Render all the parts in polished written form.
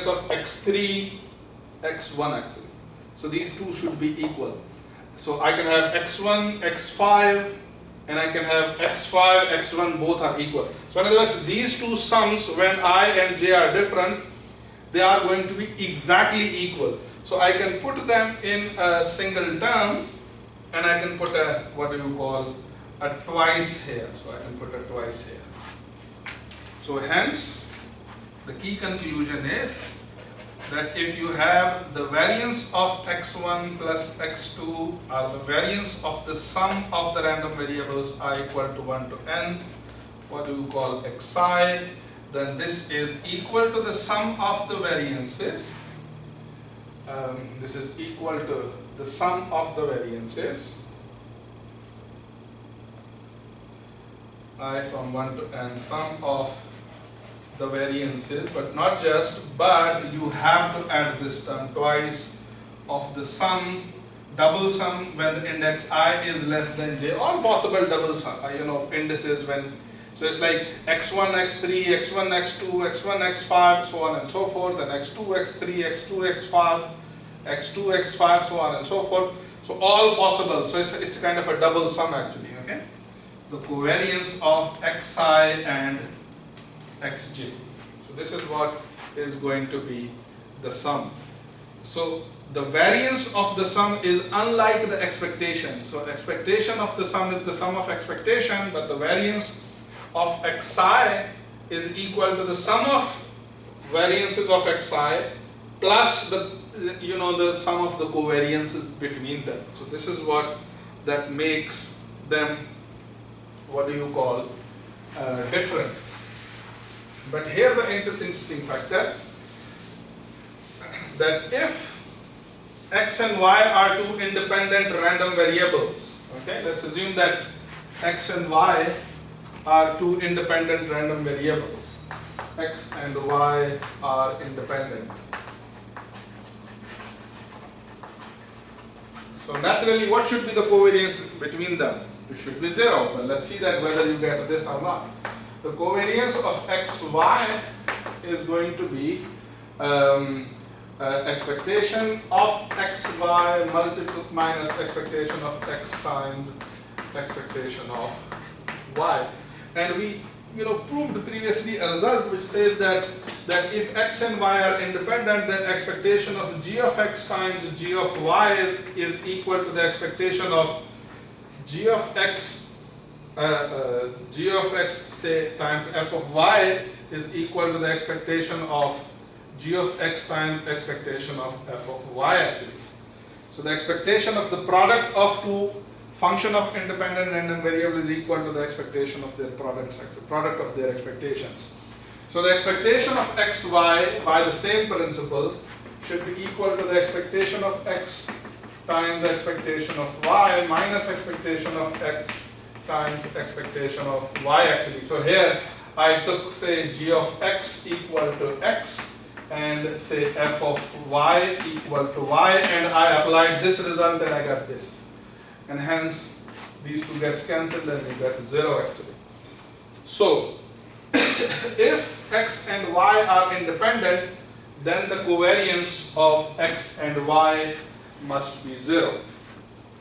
covariance of x3, x1 actually. So these two should be equal. So I can have x1, x5, and I can have x5, x1, both are equal. So in other words, these two sums, when I and j are different, they are going to be exactly equal. So I can put them in a single term, and I can put a, what do you call, a twice here. So I can put a twice here. So hence, the key conclusion is that if you have the variance of x1 plus x2 or the variance of the sum of the random variables I equal to 1 to n, what do you call xi, then this is equal to the sum of the variances. This is equal to the sum of the variances I from 1 to n, sum of the variances, but not just, but you have to add this term twice of the sum, double sum when the index I is less than j, all possible double sum, indices when, so it's like x1, x3, x1, x2, x1, x5, so on and so forth, and x2, x3, x2, x5, x2, x5, so on and so forth. So all possible, so it's kind of a double sum actually, okay? The covariance of xi and xj. So this is what is going to be the sum. So the variance of the sum is unlike the expectation. So expectation of the sum is the sum of expectation, but the variance of xi is equal to the sum of variances of xi plus the sum of the covariances between them. So this is what that makes them, what do you call, different. But here the interesting factor, that if x and y are two independent random variables, okay, let's assume that x and y are two independent random variables. X and y are independent. So naturally, what should be the covariance between them? It should be 0, but let's see that whether you get this or not. The covariance of xy is going to be expectation of xy minus expectation of x times expectation of y. And we proved previously a result which says that if x and y are independent, then expectation of g of x times g of y is equal to the expectation of g of x say times f of y is equal to the expectation of g of x times expectation of f of y actually. So the expectation of the product of two function of independent random variable is equal to the expectation of their product of their expectations. So the expectation of xy by the same principle should be equal to the expectation of x times expectation of y minus expectation of x times expectation of y actually. So here I took say g of x equal to x and say f of y equal to y, and I applied this result and I got this. And hence these two gets cancelled and you get 0 actually. So if x and y are independent, then the covariance of x and y must be 0.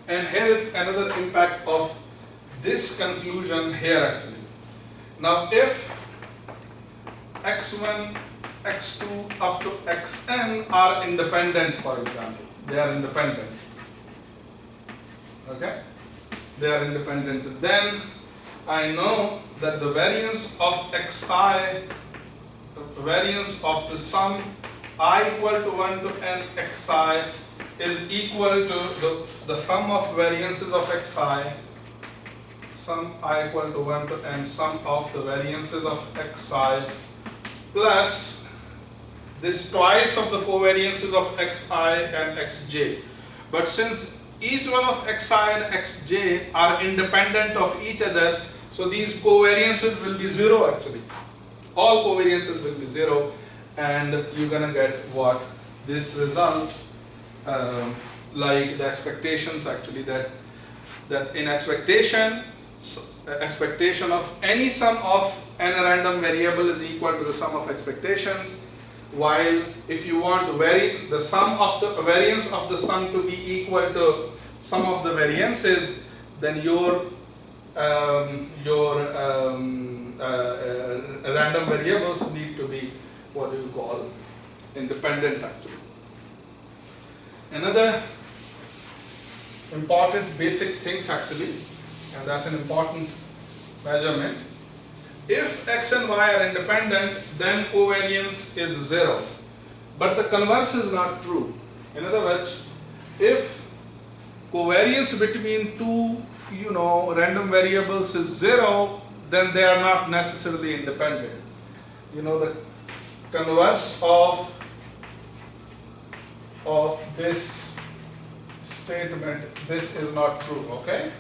And here is another impact of this conclusion here actually. Now if x1, x2 up to xn are independent, for example, they are independent. Okay? They are independent. Then I know that the variance of xi, the variance of the sum I equal to 1 to n xi is equal to the sum of variances of xi, sum I equal to 1 to n sum of the variances of xi plus this twice of the covariances of xi and xj. But since each one of xi and xj are independent of each other, so these covariances will be 0 actually. All covariances will be 0, and you're gonna get what? This result, like the expectations actually, that in expectation of any sum of n random variable is equal to the sum of expectations. while if you want the sum of the variance of the sum to be equal to sum of the variances, then your random variables need to be what do you call independent actually. Another important basic things actually, and that's an important measurement. If x and y are independent, then covariance is 0. But the converse is not true. In other words, if covariance between two random variables is 0, then they are not necessarily independent. The converse of this statement, this is not true, okay?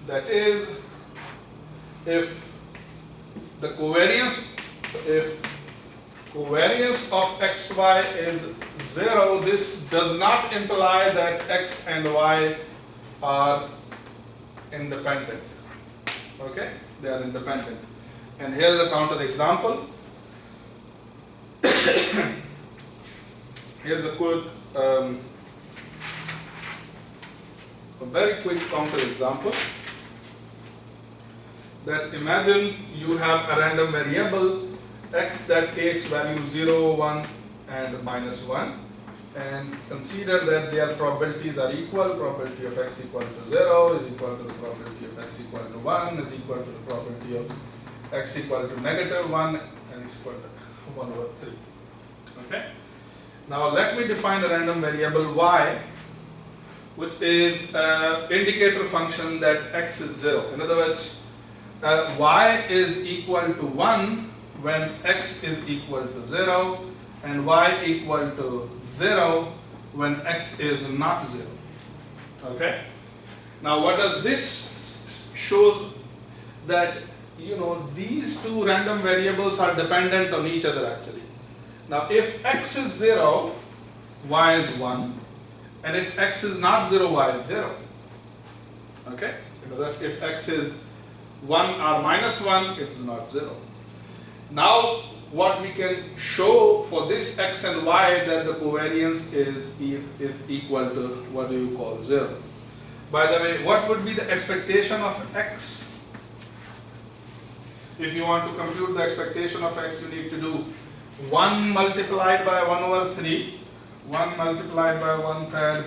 That is, if covariance of xy is 0, this does not imply that x and y are independent. Okay, they are independent. And here is a counter example. Here's a very quick counter example. That imagine you have a random variable x that takes value 0, 1 and -1, and consider that their probabilities are equal. Probability of x equal to 0 is equal to the probability of x equal to 1 is equal to the probability of x equal to -1 and is equal to 1/3. Okay. Now let me define a random variable y, which is an indicator function that x is 0. In other words, y is equal to 1 when x is equal to 0, and y equal to 0 when x is not 0. Okay. Now what does this shows? That these two random variables are dependent on each other actually. Now if x is 0, y is 1, and if x is not 0, y is 0. Okay. That's if x is 1 or -1, it's not 0. Now what we can show for this x and y, that the covariance is equal to what do you call 0. By the way, what would be the expectation of x? If you want to compute the expectation of x, you need to do 1 multiplied by 1/3, 1 multiplied by 1/3,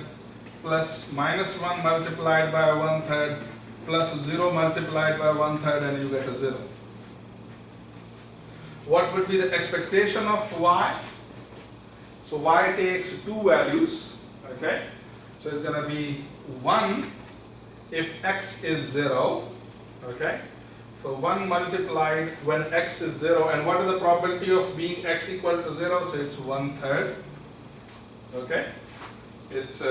plus -1 multiplied by 1/3, plus 0 multiplied by 1/3, and you get a 0. What would be the expectation of y? So y takes two values, okay? So it's going to be 1 if x is 0, okay? So 1 multiplied when x is 0, and what is the probability of being x equal to 0? So it's 1/3, okay? It's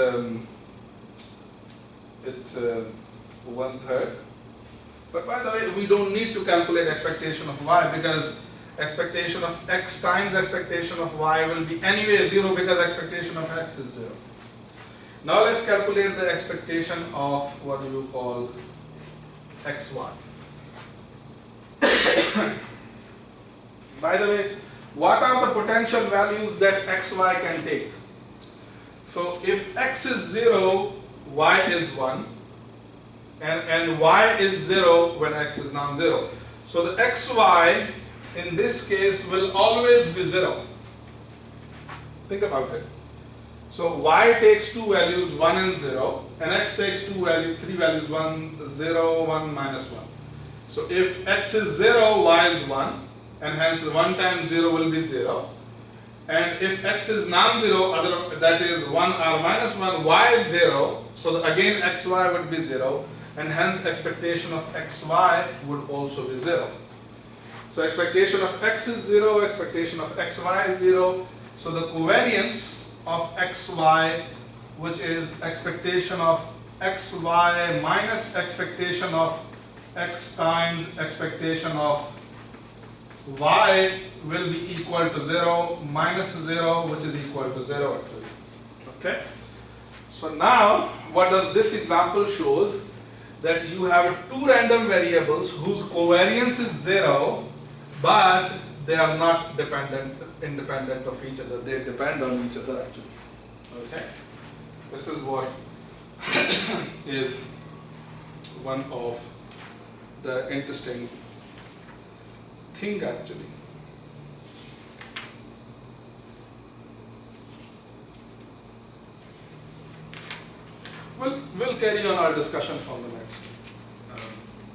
1/3. But by the way, we don't need to calculate expectation of y, because expectation of x times expectation of y will be anyway 0, because expectation of x is 0. Now let's calculate the expectation of what do you call xy. By the way, what are the potential values that xy can take? So if x is 0, y is 1, and y is 0 when x is non-zero. So the xy in this case will always be 0. Think about it. So y takes two values, 1 and 0, and x takes three values, 1, 0, 1, -1. So if x is 0, y is 1, and hence 1 times 0 will be 0. And if x is non-zero, that is 1 or -1, y is 0, so again xy would be 0, and hence expectation of xy would also be 0. So expectation of x is 0, expectation of xy is 0. So the covariance of xy, which is expectation of xy minus expectation of x times expectation of y, will be equal to 0 minus 0, which is equal to 0 actually. Okay. So now what does this example shows? That you have two random variables whose covariance is 0, but they are not independent of each other. They depend on each other actually. Okay, this is what is one of the interesting thing actually. We'll carry on our discussion from the next.